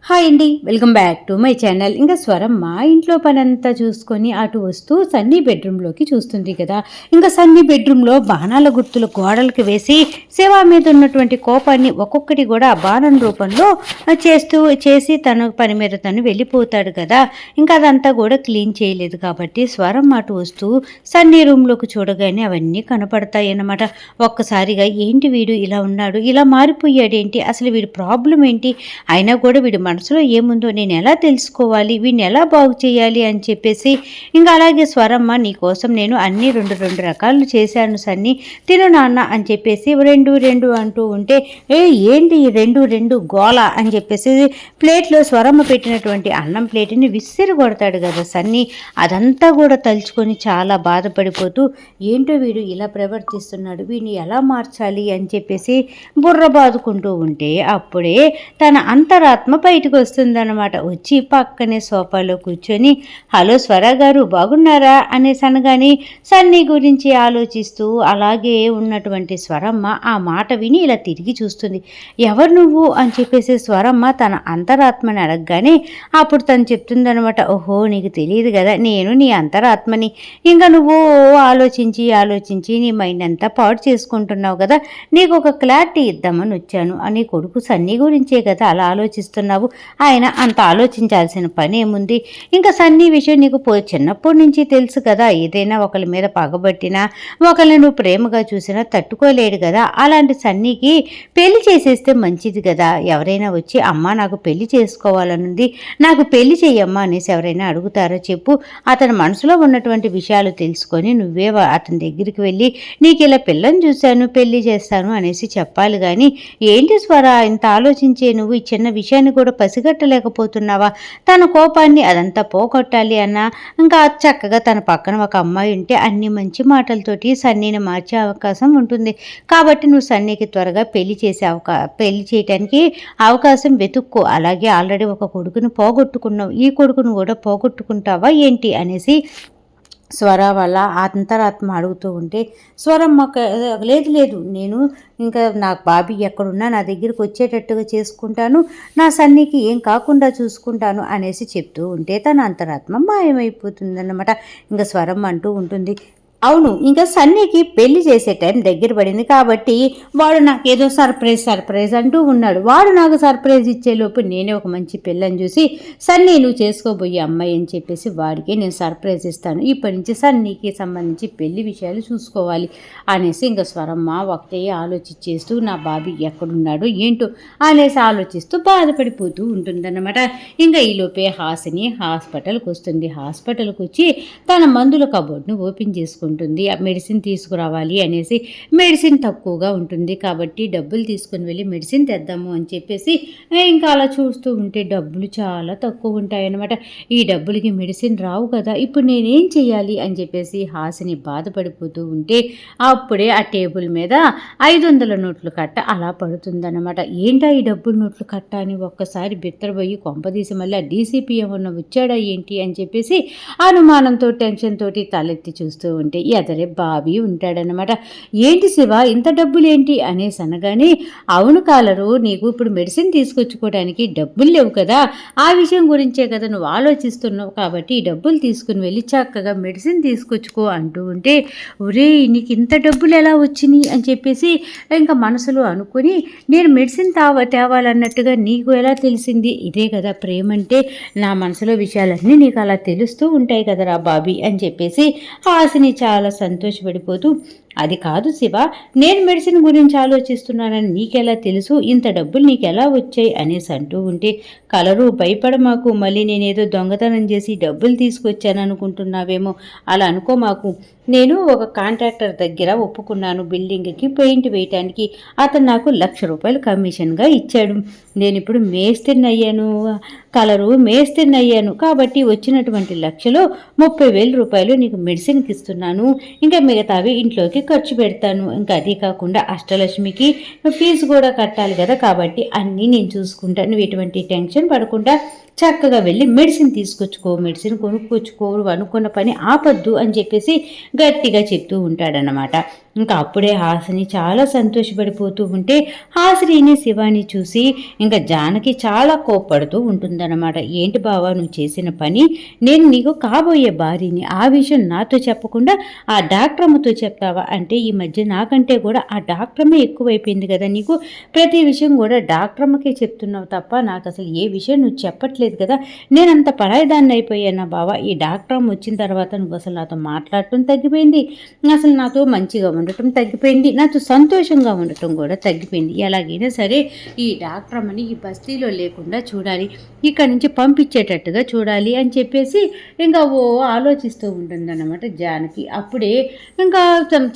Hi అండి, welcome back to my channel. ఇంకా స్వరం మా ఇంట్లో పని అంతా చూసుకొని అటు వస్తూ సన్నీ బెడ్రూమ్లోకి చూస్తుంది కదా. ఇంకా సన్నీ బెడ్రూమ్లో బాణాల గుర్తులు గోడలకు వేసి శివ మీద ఉన్నటువంటి కోపాన్ని ఒక్కొక్కటి కూడా ఆ బాణం రూపంలో చేసి తన పని మీద తను వెళ్ళిపోతాడు కదా. ఇంకా అదంతా కూడా క్లీన్ చేయలేదు కాబట్టి స్వరం అటు వస్తూ సన్నీ రూమ్లోకి చూడగానే అవన్నీ కనపడతాయి అన్నమాట. ఒక్కసారిగా ఏంటి వీడు ఇలా ఉన్నాడు, ఇలా మారిపోయాడేంటి, అసలు వీడి ప్రాబ్లం ఏంటి, అయినా కూడా వీడు మనసులో ఏముందో నేను ఎలా తెలుసుకోవాలి, వీడిని ఎలా బాగు చేయాలి అని చెప్పేసి ఇంకా అలాగే స్వరమ్మ నీకోసం నేను అన్నీ రెండు రకాలు చేశాను సన్ని, తిను నాన్న అని చెప్పేసి రెండు అంటూ ఉంటే ఏంటి రెండు గోల అని చెప్పేసి ప్లేట్లో స్వరమ్మ పెట్టినటువంటి అన్నం ప్లేట్ని విసిరి కొడతాడు కదా సన్ని. అదంతా కూడా తలుచుకొని చాలా బాధపడిపోతూ ఏంటో వీడు ఇలా ప్రవర్తిస్తున్నాడు, వీడిని ఎలా మార్చాలి అని చెప్పేసి బుర్ర బాదుకుంటూ ఉంటే అప్పుడే తన అంతరాత్మ బయటకు వస్తుందన్నమాట. వచ్చి పక్కనే సోఫాలో కూర్చొని హలో స్వర గారు బాగున్నారా అనేసి అనగానే సన్నీ గురించి ఆలోచిస్తూ అలాగే ఉన్నటువంటి స్వరమ్మ ఆ మాట విని ఇలా తిరిగి చూస్తుంది. ఎవరు నువ్వు అని చెప్పేసి స్వరమ్మ తన అంతరాత్మని అడగగానే అప్పుడు తను చెప్తుందనమాట, ఓహో నీకు తెలియదు కదా, నేను నీ అంతరాత్మని. ఇంకా నువ్వు ఆలోచించి నీ మైండ్ అంతా పాడు చేసుకుంటున్నావు కదా, నీకు ఒక క్లారిటీ ఇద్దామని వచ్చాను. నీ కొడుకు సన్నీ గురించే కదా అలా ఆలోచిస్తున్నావు, ఆయన అంత ఆలోచించాల్సిన పని ఏముంది. ఇంకా సన్నీ విషయం నీకు చిన్నప్పటి నుంచి తెలుసు కదా, ఏదైనా ఒకరి మీద పగబట్టినా ఒకరిని నువ్వు ప్రేమగా చూసినా తట్టుకోలేడు కదా. అలాంటి సన్నీకి పెళ్లి చేసేస్తే మంచిది కదా. ఎవరైనా వచ్చి అమ్మ నాకు పెళ్లి చేసుకోవాలనుంది, నాకు పెళ్లి చెయ్యమ్మా అనేసి ఎవరైనా అడుగుతారో చెప్పు. అతని మనసులో ఉన్నటువంటి విషయాలు తెలుసుకొని నువ్వే అతని దగ్గరికి వెళ్ళి నీకు ఇలా పిల్లని చూశాను పెళ్లి చేస్తాను అనేసి చెప్పాలి. కానీ ఏంటి స్వర ఇంత ఆలోచించే నువ్వు ఈ చిన్న విషయాన్ని కూడా పసిగట్టలేకపోతున్నావా. తన కోపాన్ని అదంతా పోగొట్టాలి అన్నా ఇంకా చక్కగా తన పక్కన ఒక అమ్మాయి ఉంటే అన్ని మంచి మాటలతోటి సన్నీని మార్చే అవకాశం ఉంటుంది. కాబట్టి నువ్వు సన్నీకి త్వరగా పెళ్లి చేయటానికి అవకాశం వెతుక్కో. అలాగే ఆల్రెడీ ఒక కొడుకును పోగొట్టుకున్నావు, ఈ కొడుకును కూడా పోగొట్టుకుంటావా ఏంటి అనేసి స్వర వాళ్ళ అంతరాత్మ అడుగుతూ ఉంటే స్వరమ్మ లేదు నేను ఇంకా నాకు బాబీ ఎక్కడున్నా నా దగ్గరికి వచ్చేటట్టుగా చేసుకుంటాను, నా సన్నీకి ఏం కాకుండా చూసుకుంటాను అనేసి చెప్తూ ఉంటే తన అంతరాత్మ మాయమైపోతుందన్నమాట. ఇంకా స్వరమ్మ అంటూ ఉంటుంది, అవును ఇంకా సన్నీకి పెళ్లి చేసే టైం దగ్గర పడింది కాబట్టి వాడు నాకేదో సర్ప్రైజ్ అంటూ ఉన్నాడు. వాడు నాకు సర్ప్రైజ్ ఇచ్చేలోపు నేనే ఒక మంచి పిల్లని చూసి సన్నీ నువ్వు చేసుకోబోయే అమ్మాయి అని చెప్పేసి వాడికి నేను సర్ప్రైజ్ ఇస్తాను. ఇప్పటి నుంచి సన్నీకి సంబంధించి పెళ్లి విషయాలు చూసుకోవాలి అనేసి ఇంకా స్వరమ్మ ఒకటే ఆలోచించేస్తూ నా బాబీ ఎక్కడున్నాడు ఏంటో అనేసి ఆలోచిస్తూ బాధపడిపోతూ ఉంటుందన్నమాట. ఇంకా ఈలోపే హాసిని హాస్పిటల్కి వస్తుంది. హాస్పిటల్కి వచ్చి తన మందుల కబోర్డ్ను ఓపెన్ చేసుకుంటుంది. ఆ మెడిసిన్ తీసుకురావాలి అనేసి మెడిసిన్ తక్కువగా ఉంటుంది కాబట్టి డబ్బులు తీసుకుని వెళ్ళి మెడిసిన్ తెద్దాము అని చెప్పేసి ఇంకా అలా చూస్తూ ఉంటే డబ్బులు చాలా తక్కువ ఉంటాయన్నమాట. ఈ డబ్బులకి మెడిసిన్ రావు కదా, ఇప్పుడు నేనేం చెయ్యాలి అని చెప్పేసి హాసిని బాధపడిపోతూ ఉంటే అప్పుడే ఆ టేబుల్ మీద 500 నోట్లు కట్ట అలా పడుతుందన్నమాట. ఏంటా ఈ డబ్బులు నోట్లు కట్ట అని ఒక్కసారి బిత్తరపోయి కొంపదీసి మళ్ళీ ఆ డీసీపీ ఏమన్నా వచ్చాడా ఏంటి అని చెప్పేసి అనుమానంతో టెన్షన్ తోటి తలెత్తి చూస్తూ ఉంటే ఎదరే బాబీ ఉంటాడనమాట. ఏంటి శివ ఇంత డబ్బులు ఏంటి అనేసి అనగానే అవును కాలరు, నీకు ఇప్పుడు మెడిసిన్ తీసుకొచ్చుకోవడానికి డబ్బులు లేవు కదా, ఆ విషయం గురించే కదా నువ్వు ఆలోచిస్తున్నావు, కాబట్టి ఈ డబ్బులు తీసుకుని వెళ్ళి చక్కగా మెడిసిన్ తీసుకొచ్చుకో అంటూ ఉంటే ఒరే నీకు ఇంత డబ్బులు ఎలా వచ్చినాయి అని చెప్పేసి ఇంకా మనసులో అనుకుని నేను మెడిసిన్ తేవాలన్నట్టుగా నీకు ఎలా తెలిసింది, ఇదే కదా ప్రేమ అంటే, నా మనసులో విషయాలన్నీ నీకు అలా తెలుస్తూ ఉంటాయి కదరా బాబీ అని చెప్పేసి హాసిని చాలా సంతోషపడిపోతూ అది కాదు శివ, నేను మెడిసిన్ గురించి ఆలోచిస్తున్నానని నీకెలా తెలుసు, ఇంత డబ్బులు నీకెలా వచ్చాయి అనేసి అంటూ ఉంటే కలరు భయపడమాకు, మళ్ళీ నేనేదో దొంగతనం చేసి డబ్బులు తీసుకొచ్చాను అనుకుంటున్నావేమో, అలా అనుకో మాకు. నేను ఒక కాంట్రాక్టర్ దగ్గర ఒప్పుకున్నాను బిల్డింగ్కి పెయింట్ వేయటానికి, అతను నాకు 1,00,000 రూపాయలు కమిషన్గా ఇచ్చాడు. నేను ఇప్పుడు మేస్త్రిని అయ్యాను కలరు, మేస్త్రిని అయ్యాను కాబట్టి వచ్చినటువంటి 1,00,000లో 30,000 రూపాయలు నీకు మెడిసిన్కి ఇస్తున్నాను, ఇంకా మిగతావి ఇంట్లోకి ఖర్చు పెడతాను. ఇంకా అది కాకుండా అష్టలక్ష్మికి ఫీజు కూడా కట్టాలి కదా, కాబట్టి అన్నీ నేను చూసుకుంటాను, నువ్వు ఎటువంటి టెన్షన్ పడకుండా చక్కగా వెళ్ళి మెడిసిన్ తీసుకొచ్చుకో, మెడిసిన్ కొనుక్కొచ్చుకో, అనుకున్న పని ఆపద్దు అని చెప్పేసి గట్టిగా చెప్తూ ఉంటాడనమాట. ఇంకా అప్పుడే హాసిని చాలా సంతోషపడిపోతూ ఉంటే హాసిని శివాని చూసి ఇంకా జానకి చాలా కోప్పడుతూ ఉంటుందన్నమాట. ఏంటి బావా నువ్వు చేసిన పని, నేను నీకు కాబోయే భార్యని, ఆ విషయం నాతో చెప్పకుండా ఆ డాక్టర్ అమ్మతో చెప్తావా అంటే ఈ మధ్య నాకంటే కూడా ఆ డాక్టర్ అమ్మే ఎక్కువైపోయింది కదా నీకు, ప్రతి విషయం కూడా డాక్టర్ అమ్మకే చెప్తున్నావు తప్ప నాకు అసలు ఏ విషయం నువ్వు చెప్పట్లేదు కదా, నేనంత పరాయిదాన్ని అయిపోయానా బావా, ఈ డాక్టర్ అమ్మ వచ్చిన తర్వాత నువ్వు అసలు నాతో మాట్లాడటం తగ్గిపోయింది, అసలు నాతో మంచిగా ఉండటం తగ్గిపోయింది, నాతో సంతోషంగా ఉండటం కూడా తగ్గిపోయింది, ఎలాగైనా సరే ఈ డాక్టర్ అమ్మని ఈ బస్తీలో లేకుండా చూడాలి, ఇక్కడి నుంచి పంపించేటట్టుగా చూడాలి అని చెప్పేసి ఇంకా ఆలోచిస్తూ ఉంటుందన్నమాట జానకి. అప్పుడే ఇంకా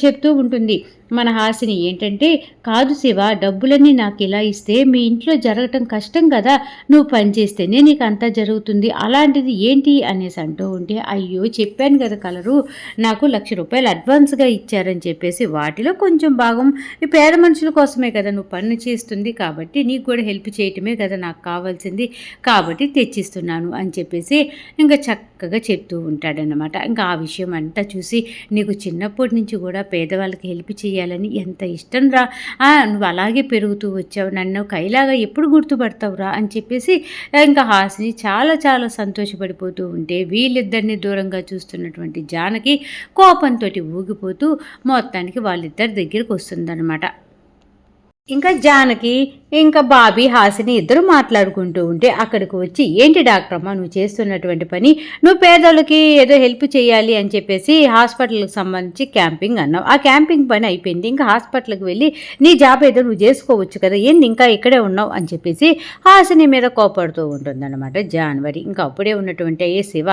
చెప్తూ ఉంటుంది మన హాసిని ఏంటంటే, కాదు శివ, డబ్బులన్నీ నాకు ఇలా ఇస్తే మీ ఇంట్లో జరగటం కష్టం కదా, నువ్వు పనిచేస్తేనే నీకు అంతా జరుగుతుంది, అలాంటిది ఏంటి అనేసి అంటూ ఉంటే, అయ్యో చెప్పాను కదా కలరు, నాకు ₹1,00,000 అడ్వాన్స్గా ఇచ్చారని చెప్పేసి వాటిలో కొంచెం భాగం ఈ పేద మనుషుల కోసమే కదా నువ్వు పని చేస్తుంది, కాబట్టి నీకు కూడా హెల్ప్ చేయటమే కదా నాకు కావాల్సింది, కాబట్టి తెచ్చిస్తున్నాను అని చెప్పేసి ఇంకా చక్కగా చెప్తూ ఉంటాడనమాట. ఇంకా ఆ విషయం అంతా చూసి, నీకు చిన్నప్పటి నుంచి కూడా పేదవాళ్ళకి హెల్ప్ చేయాలి ఎంత ఇష్టం రా, నువ్వు అలాగే పెరుగుతూ వచ్చావు, నన్ను కైలాగా ఎప్పుడు గుర్తుపడతావురా అని చెప్పేసి ఇంకా హాసిని చాలా చాలా సంతోషపడిపోతూ ఉంటే వీళ్ళిద్దరిని దూరంగా చూస్తున్నటువంటి జానకి కోపంతో ఊగిపోతూ మొత్తానికి వాళ్ళిద్దరి దగ్గరికి వస్తుందన్నమాట. ఇంకా జానకి ఇంకా బాబీ హాసిని ఇద్దరు మాట్లాడుకుంటూ ఉంటే అక్కడికి వచ్చి, ఏంటి డాక్టర్ అమ్మ నువ్వు చేస్తున్నటువంటి పని, నువ్వు పేదోళ్ళకి ఏదో హెల్ప్ చేయాలి అని చెప్పేసి హాస్పిటల్కి సంబంధించి క్యాంపింగ్ అన్నావు, ఆ క్యాంపింగ్ పని అయిపోయింది, ఇంకా హాస్పిటల్కి వెళ్ళి నీ జాబ్ ఏదో నువ్వు చేసుకోవచ్చు కదా, ఏంది ఇంకా ఇక్కడే ఉన్నావు అని చెప్పేసి హాసిని మీద కోపడుతూ ఉంటుందన్నమాట జాన్వరి. ఇంకా అప్పుడే ఉన్నటువంటి ఏ శివ,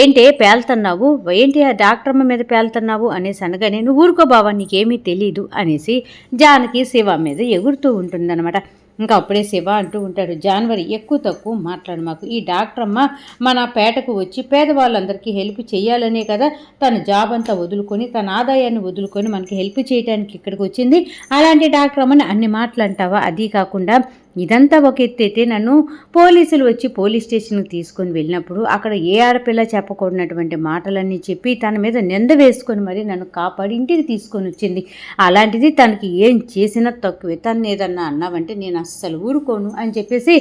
ఏంటి పేలుతున్నావు, ఏంటి ఆ డాక్టర్ అమ్మ మీద పేలుతున్నావు అనేసి అనగానే, నువ్వు ఊరుకో బావా నీకేమీ తెలీదు అనేసి జానకి శివ మీద ఎగురుతూ ఉంటుందన్నమాట. ఇంకా అప్పుడే శివ అంటూ ఉంటాడు, జాన్వరి ఎక్కువ తక్కువ మాట్లాడు మాకు, ఈ డాక్టర్ అమ్మ మన పేటకు వచ్చి పేదవాళ్ళందరికీ హెల్ప్ చేయాలనే కదా తన జాబ్ అంతా వదులుకొని తన ఆదాయాన్ని వదులుకొని మనకి హెల్ప్ చేయడానికి ఇక్కడికి వచ్చింది, అలాంటి డాక్టర్ అమ్మని అన్ని మాటలు అంటావా, అది కాకుండా ఇదంతా ఒక ఎత్తైతే నన్ను పోలీసులు వచ్చి పోలీస్ స్టేషన్కి తీసుకొని వెళ్ళినప్పుడు అక్కడ ఏ ఆడపిల్ల చెప్పకూడనటువంటి మాటలన్నీ చెప్పి తన మీద నింద వేసుకొని మరి నన్ను కాపాడి ఇంటికి తీసుకొని వచ్చింది, అలాంటిది తనకి ఏం చేసినా తక్కువే, తను ఏదన్నా అన్నావంటే నేను అస్సలు ఊరుకోను అని చెప్పేసి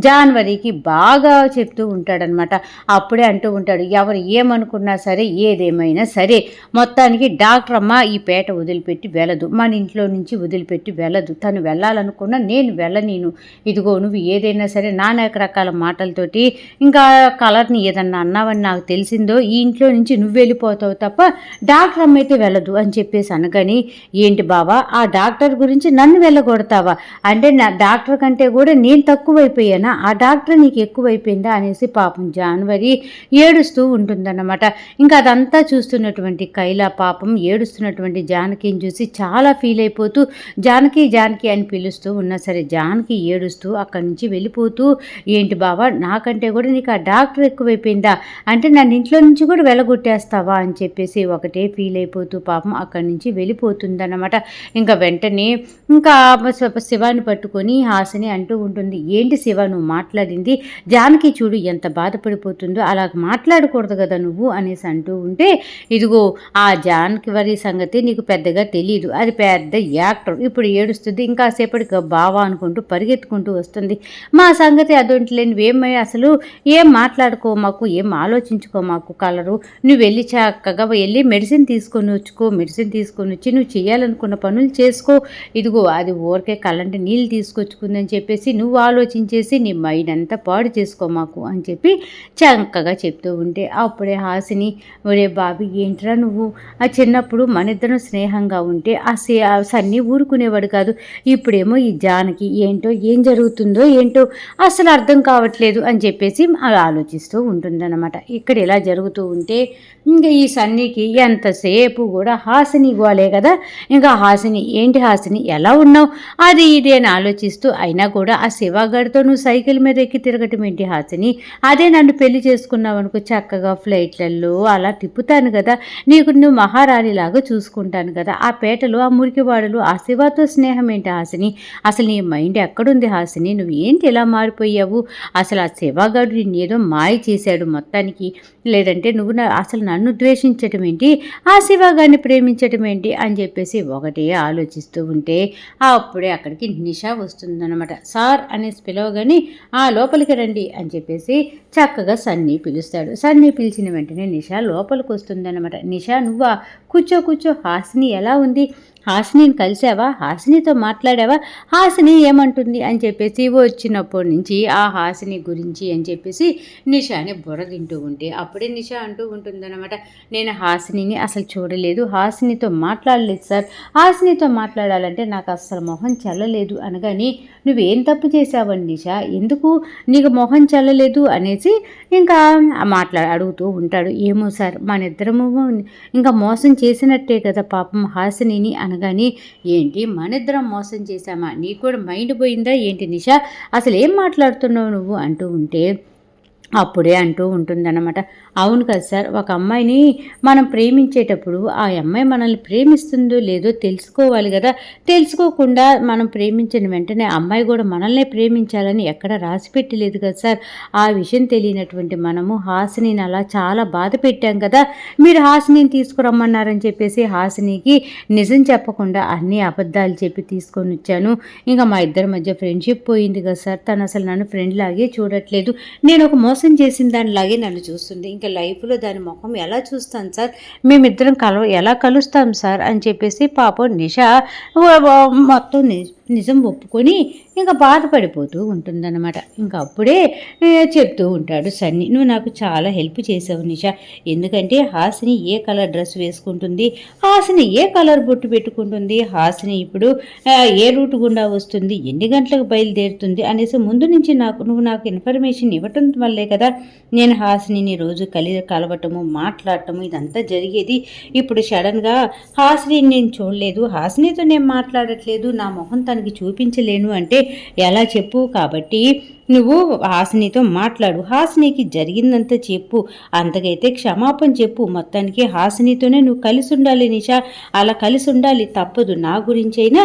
జాన్వరికి బాగా చెప్తూ ఉంటాడనమాట. అప్పుడే అంటూ ఉంటాడు, ఎవరు ఏమనుకున్నా సరే ఏదేమైనా సరే మొత్తానికి డాక్టర్ అమ్మ ఈ పేట వదిలిపెట్టి వెళ్ళదు, మన ఇంట్లో నుంచి వదిలిపెట్టి వెళ్ళదు, తను వెళ్ళాలనుకున్నా నేను వెళ్ళనీను, ఇదిగో నువ్వు ఏదైనా సరే నానా రకాల మాటలతోటి ఇంకా కలర్ని ఏదన్నా అన్నావని నాకు తెలిసిందో ఈ ఇంట్లో నుంచి నువ్వు వెళ్ళిపోతావు తప్ప డాక్టర్ అమ్మ అయితే వెళ్ళదు అని చెప్పేసి అనగాని, ఏంటి బావా ఆ డాక్టర్ గురించి నన్ను వెళ్ళగొడతావా అంటే, నా డాక్టర్ కంటే కూడా నేను తక్కువైపోయానా, ఆ డాక్టర్ నీకు ఎక్కువైపోయిందా అనేసి పాపం జాన్వరి ఏడుస్తూ ఉంటుందన్నమాట. ఇంకా అదంతా చూస్తున్నటువంటి కైలా పాపం ఏడుస్తున్నటువంటి జానకిని చూసి చాలా ఫీల్ అయిపోతూ జానకి జానకి అని పిలుస్తూ ఉన్నా సరే జానకి ఏడుస్తూ అక్కడి నుంచి వెళ్ళిపోతూ, ఏంటి బావా నాకంటే కూడా నీకు ఆ డాక్టర్ ఎక్కువైపోయిందా అంటే నన్ను ఇంట్లో నుంచి కూడా వెళ్ళగొట్టేస్తావా అని చెప్పేసి ఒకటే ఫీల్ అయిపోతూ పాపం అక్కడి నుంచి వెళ్ళిపోతుందన్నమాట. ఇంకా వెంటనే ఇంకా శివాని పట్టుకొని హాసిని అంటూ ఉంటుంది, ఏంటి శివ నువ్వు మాట్లాడింది, జానకి చూడు ఎంత బాధపడిపోతుందో, అలా మాట్లాడకూడదు కదా నువ్వు అనేసి అంటూ ఉంటే, ఇదిగో ఆ జానకి వారి సంగతి నీకు పెద్దగా తెలియదు, అది పెద్ద యాక్టర్, ఇప్పుడు ఏడుస్తుంది, ఇంకా సేపటికి బావా అనుకుంటూ పరిగెత్తుకుంటూ వస్తుంది, మా సంగతి అదొంట్లే, నువ్వేమై అసలు ఏం మాట్లాడుకో మాకు, ఏం ఆలోచించుకో మాకు కలరు, నువ్వు వెళ్ళి చక్కగా వెళ్ళి మెడిసిన్ తీసుకొని వచ్చి నువ్వు చేయాలనుకున్న పనులు చేసుకో, ఇదిగో అది ఊరికే కళ్ళంటే నీళ్ళు తీసుకొచ్చుకుందని చెప్పేసి నువ్వు ఆలోచించేసి నీ మైండ్ అంతా పాడు చేసుకో మాకు అని చెప్పి చక్కగా చెప్తూ ఉంటే అప్పుడే హాసిని, ఒరే బాబీ ఏంట్రా నువ్వు, ఆ చిన్నప్పుడు మన ఇద్దరం స్నేహంగా ఉంటే ఆ సన్నీ ఊరుకునేవాడు కాదు, ఇప్పుడేమో ఈ జానకి ఏంటో ఏం జరుగుతుందో ఏంటో అసలు అర్థం కావట్లేదు అని చెప్పేసి ఆలోచిస్తూ ఉంటుందన్నమాట. ఇక్కడ ఇలా జరుగుతూ ఉంటే ఇంకా ఈ సన్నీకి ఎంతసేపు కూడా హాసిని గోలే కదా, ఇంకా హాసిని ఏంటి హాసిని ఎలా ఉన్నావు అది ఇది అని ఆలోచిస్తూ, అయినా కూడా ఆ శివగాడితో నువ్వు సైకిల్ మీద ఎక్కి తిరగటం ఏంటి హాసిని, అదే నన్ను పెళ్లి చేసుకున్నావు అనుకో చక్కగా ఫ్లైట్లలో అలా తిప్పుతాను కదా, నీకు నువ్వు మహారాణిలాగా చూసుకుంటాను కదా, ఆ పేటలో ఆ మురికివాడలు ఆ శివతో స్నేహం ఏంటి హాసిని, అసలు నీ మైండ్ ఎక్కడుంది ఎక్కడుంది హాసిని, నువ్వు ఏంటి ఇలా మారిపోయావు, అసలు ఆ శివగాడు నిన్నేదో మాయ చేశాడు మొత్తానికి, లేదంటే నువ్వు అసలు నన్ను ద్వేషించటం ఏంటి, ఆ శివగాడిని ప్రేమించటం ఏంటి అని చెప్పేసి ఒకటే ఆలోచిస్తూ ఉంటే అప్పుడే అక్కడికి నిషా వస్తుందన్నమాట. సార్ అనేసి పిలవగానే లోపలికి రండి అని చెప్పేసి చక్కగా సన్నీ పిలుస్తాడు. సన్నీ పిలిచిన వెంటనే నిషా లోపలికి వస్తుందన్నమాట. నిషా నువ్వా, కూర్చో కూర్చో, హాసిని ఎలా ఉంది, హాసినిని కలిసావా, హాసినితో మాట్లాడావా, హాసిని ఏమంటుంది అని చెప్పేసి వచ్చినప్పటి నుంచి ఆ హాసిని గురించి అని చెప్పేసి నిషాని బుర్ర తింటూ ఉంటే అప్పుడే నిషా అంటూ ఉంటుందన్నమాట, నేను హాసినిని అసలు చూడలేదు, హాసినితో మాట్లాడలేదు సార్, హాసినితో మాట్లాడాలంటే నాకు అస్సలు మొహం చల్లలేదు అనగాని నువ్వేం తప్పు చేసావని నిషా, ఎందుకు నీకు మొహం చల్లలేదు అనేసి ఇంకా అడుగుతూ ఉంటాడు. ఏమో సార్ మనిద్దరము ఇంకా మోసం చేసినట్టే కదా పాపం హాసినిని అనగాని, ఏంటి మనిద్దరం మోసం చేశామా, నీకు కూడా మైండ్ పోయిందా ఏంటి నిషా, అసలు ఏం మాట్లాడుతున్నావు నువ్వు అంటూ ఉంటే అప్పుడే అంటూ ఉంటుందన్నమాట, అవును కదా సార్, ఒక అమ్మాయిని మనం ప్రేమించేటప్పుడు ఆ అమ్మాయి మనల్ని ప్రేమిస్తుందో లేదో తెలుసుకోవాలి కదా, తెలుసుకోకుండా మనం ప్రేమించిన వెంటనే అమ్మాయి కూడా మనల్నే ప్రేమించాలని ఎక్కడ రాసిపెట్టి లేదు కదా సార్, ఆ విషయం తెలియనటువంటి మనము హాసినిని అలా చాలా బాధ పెట్టాం కదా, మీరు హాసినిని తీసుకురమ్మన్నారని చెప్పేసి హాసినికి నిజం చెప్పకుండా అన్ని అబద్ధాలు చెప్పి తీసుకొని వచ్చాను, ఇంకా మా ఇద్దరి మధ్య ఫ్రెండ్షిప్ పోయింది కదా సార్, తను అసలు నన్ను ఫ్రెండ్ లాగే చూడట్లేదు, నేను ఒక మోసం చేసిన దానిలాగే నన్ను చూస్తుంది, ఇంకా లైఫ్లో దాని ముఖం ఎలా చూస్తాను సార్, మేమిద్దరం ఎలా కలుస్తాం సార్ అని చెప్పేసి పాపం నిషా మొత్తం నిజం ఒప్పుకొని ఇంకా బాధపడిపోతూ ఉంటుందన్నమాట. ఇంకా అప్పుడే చెప్తూ ఉంటాడు సన్నీ, నువ్వు నాకు చాలా హెల్ప్ చేసావు నిషా, ఎందుకంటే హాసిని ఏ కలర్ డ్రెస్ వేసుకుంటుంది, హాసిని ఏ కలర్ బొట్టు పెట్టుకుంటుంది, హాసిని ఇప్పుడు ఏ రూట్ గుండా వస్తుంది, ఎన్ని గంటలకు బయలుదేరుతుంది అనేసి ముందు నుంచి నువ్వు నాకు ఇన్ఫర్మేషన్ ఇవ్వటం వల్లే కదా నేను హాసినిని రోజు కలవటము మాట్లాడటము ఇదంతా జరిగేది, ఇప్పుడు సడన్గా హాసినిని నేను చూడలేదు, హాసినితో నేను మాట్లాడట్లేదు, నా మొహం తనకి చూపించలేను అంటే ఎలా చెప్పు, కాబట్టి నువ్వు హాసినితో మాట్లాడు, హాసినికి జరిగిందంతా చెప్పు, అంతకైతే క్షమాపణ చెప్పు, మొత్తానికి హాసినితోనే నువ్వు కలిసి ఉండాలి నిషా, అలా కలిసి ఉండాలి, తప్పదు, నా గురించైనా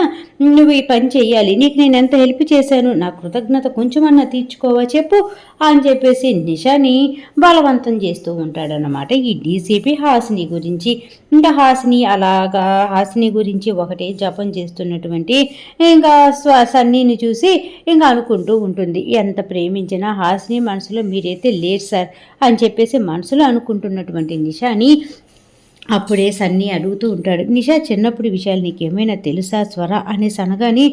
నువ్వు ఈ పని చెయ్యాలి, నీకు నేను ఎంత హెల్ప్ చేశాను, నా కృతజ్ఞత కొంచెమన్నా తీర్చుకోవా చెప్పు అని చెప్పేసి నిషాని బలవంతం చేస్తూ ఉంటాడనమాట ఈ డీసీపీ హాసిని గురించి. ఇంకా హాసిని గురించి ఒకటే జపం చేస్తున్నటువంటి ఇంకా సన్నీని చూసి ఇంకా అనుకుంటూ ఉంటుంది, ఎంత ప్రేమించినా హాసిని మనసులో మీరైతే లేరు సార్ అని చెప్పేసి మనసులో అనుకుంటున్నటువంటి నిషాని అప్పుడే సన్నీ అడుగుతూ ఉంటాడు, నిషా చిన్నప్పుడు విషయాలు నీకేమైనా తెలుసా స్వర అనేసి అనగానే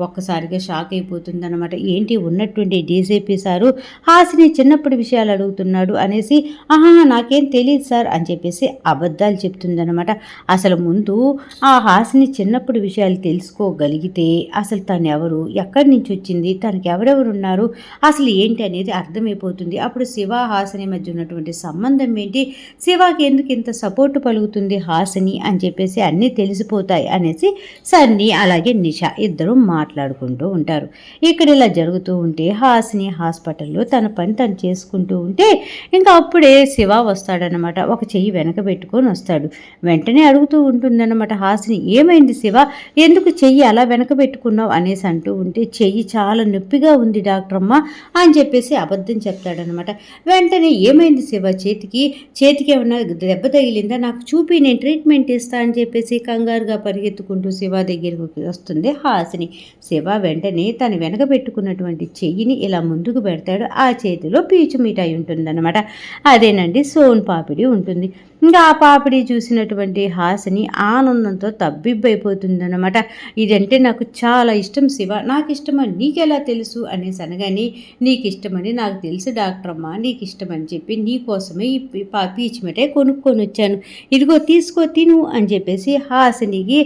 ఒక్కసారిగా షాక్ అయిపోతుందన్నమాట. ఏంటి ఉన్నటువంటి డీసీపీ సారు హాసిని చిన్నప్పుడు విషయాలు అడుగుతున్నాడు అనేసి, నాకేం తెలియదు సార్ అని చెప్పేసి అబద్ధాలు చెప్తుందన్నమాట. అసలు ముందు ఆ హాసిని చిన్నప్పుడు విషయాలు తెలుసుకోగలిగితే అసలు తను ఎవరు, ఎక్కడి నుంచి వచ్చింది, తనకి ఎవరెవరు ఉన్నారు, అసలు ఏంటి అనేది అర్థమైపోతుంది. అప్పుడు శివ హాసిని మధ్య ఉన్నటువంటి సంబంధం ఏంటి, శివకి ఎందుకు ఇంత సపోర్టు పలుకుతుంది హాసిని అని చెప్పేసి అన్నీ తెలిసిపోతాయి అనేసి సన్నీ అలాగే నిషా ఇద్దరు మాట్లాడుకుంటూ ఉంటారు. ఇక్కడ ఇలా జరుగుతూ ఉంటే హాసిని హాస్పిటల్లో తన పని తను చేసుకుంటూ ఉంటే ఇంకా అప్పుడే శివ వస్తాడనమాట. ఒక చెయ్యి వెనక పెట్టుకొని వస్తాడు. వెంటనే అడుగుతూ ఉంటుందన్నమాట హాసిని, ఏమైంది శివ, ఎందుకు చెయ్యి అలా వెనక పెట్టుకున్నావు అనేసి అంటూ ఉంటే, చెయ్యి చాలా నొప్పిగా ఉంది డాక్టర్ అమ్మ అని చెప్పేసి అబద్ధం చెప్తాడనమాట. వెంటనే ఏమైంది శివ, చేతికి ఏమన్నా దెబ్బ తగిలిందా, నాకు చూపి నేను ట్రీట్మెంట్ ఇస్తా అని చెప్పేసి కంగారుగా పరిగెత్తుకుంటూ శివ దగ్గరికి వస్తుంది హాసిని. శివ వెంటనే తను వెనక పెట్టుకున్నటువంటి చెయ్యిని ఇలా ముందుకు పెడతాడు. ఆ చేతిలో పీచు మిఠాయి ఉంటుందన్నమాట. అదేనండి సోన్ పాపిడి ఉంటుంది. ఇంకా ఆ పాపిడి చూసినటువంటి హాసిని ఆనందంతో తబ్బిబ్బైపోతుందన్నమాట. ఇదంటే నాకు చాలా ఇష్టం శివ, నాకు ఇష్టమని నీకెలా తెలుసు అనేసి అనగాని, నీకు ఇష్టమని నాకు తెలుసు డాక్టర్ అమ్మ, నీకు ఇష్టమని చెప్పి నీకోసమే ఈ పీచు మిఠాయి కొనుక్కొని వచ్చాను, ఇదిగో తీసుకో తిను అని చెప్పేసి హాసినికి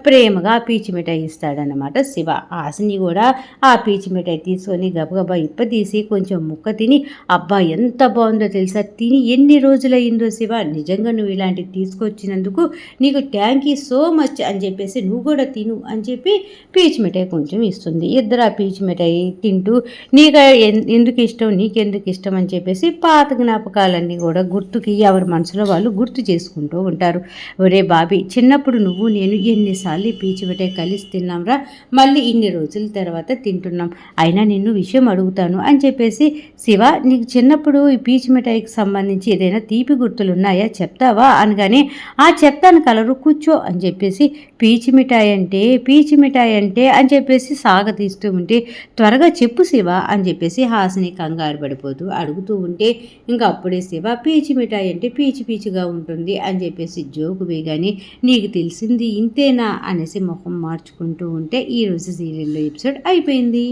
ప్రేమగా ఆ పీచు మిఠాయి ఇస్తాడనమాట శివ. హాసిని కూడా ఆ పీచు మిఠాయి తీసుకొని గబగబా ఇప్పదీసి కొంచెం ముక్క తిని, అబ్బా ఎంత బాగుందో తెలుసా, తిని ఎన్ని రోజులయ్యిందో శివ, నిజంగా నువ్వు ఇలాంటివి తీసుకొచ్చినందుకు నీకు థ్యాంక్ యూ సో మచ్ అని చెప్పేసి నువ్వు కూడా తిను అని చెప్పి పీచు మిఠాయి కొంచెం ఇస్తుంది. ఇద్దరు ఆ పీచు మిఠాయి తింటూ నీకు ఎందుకు ఇష్టం, నీకెందుకు ఇష్టం అని చెప్పేసి పాత జ్ఞాపకాలన్నీ కూడా గుర్తుకి ఎవరి మనసులో వాళ్ళు గుర్తు చేసుకుంటూ చెప్పుకుంటారు. ఒరే బాబీ, చిన్నప్పుడు నువ్వు నేను ఎన్నిసార్లు ఈ పీచు మిఠాయి కలిసి తిన్నాంరా, మళ్ళీ ఇన్ని రోజుల తర్వాత తింటున్నాం. అయినా నిన్ను విషయం అడుగుతాను అని చెప్పేసి, శివ నీకు చిన్నప్పుడు ఈ పీచు మిఠాయికి సంబంధించి ఏదైనా తీపి గుర్తులు ఉన్నాయా చెప్తావా అనగానే, చెప్తాను కలరు కూర్చో అని చెప్పేసి, పీచు మిఠాయి అంటే అని చెప్పేసి సాగతీస్తూ ఉంటే, త్వరగా చెప్పు శివ అని చెప్పేసి హాసిని కంగారు పడిపోతూ అడుగుతూ ఉంటే, ఇంకా అప్పుడే శివ పీచు మిఠాయి అంటే పీచు పీచుగా ఉంటుంది అని చెప్పేసి జోకు వేయగానే, నీకు తెలిసింది ఇంతేనా అనేసి మొహం మార్చుకుంటూ ఉంటే ఈరోజు సీరియల్లో ఎపిసోడ్ అయిపోయింది.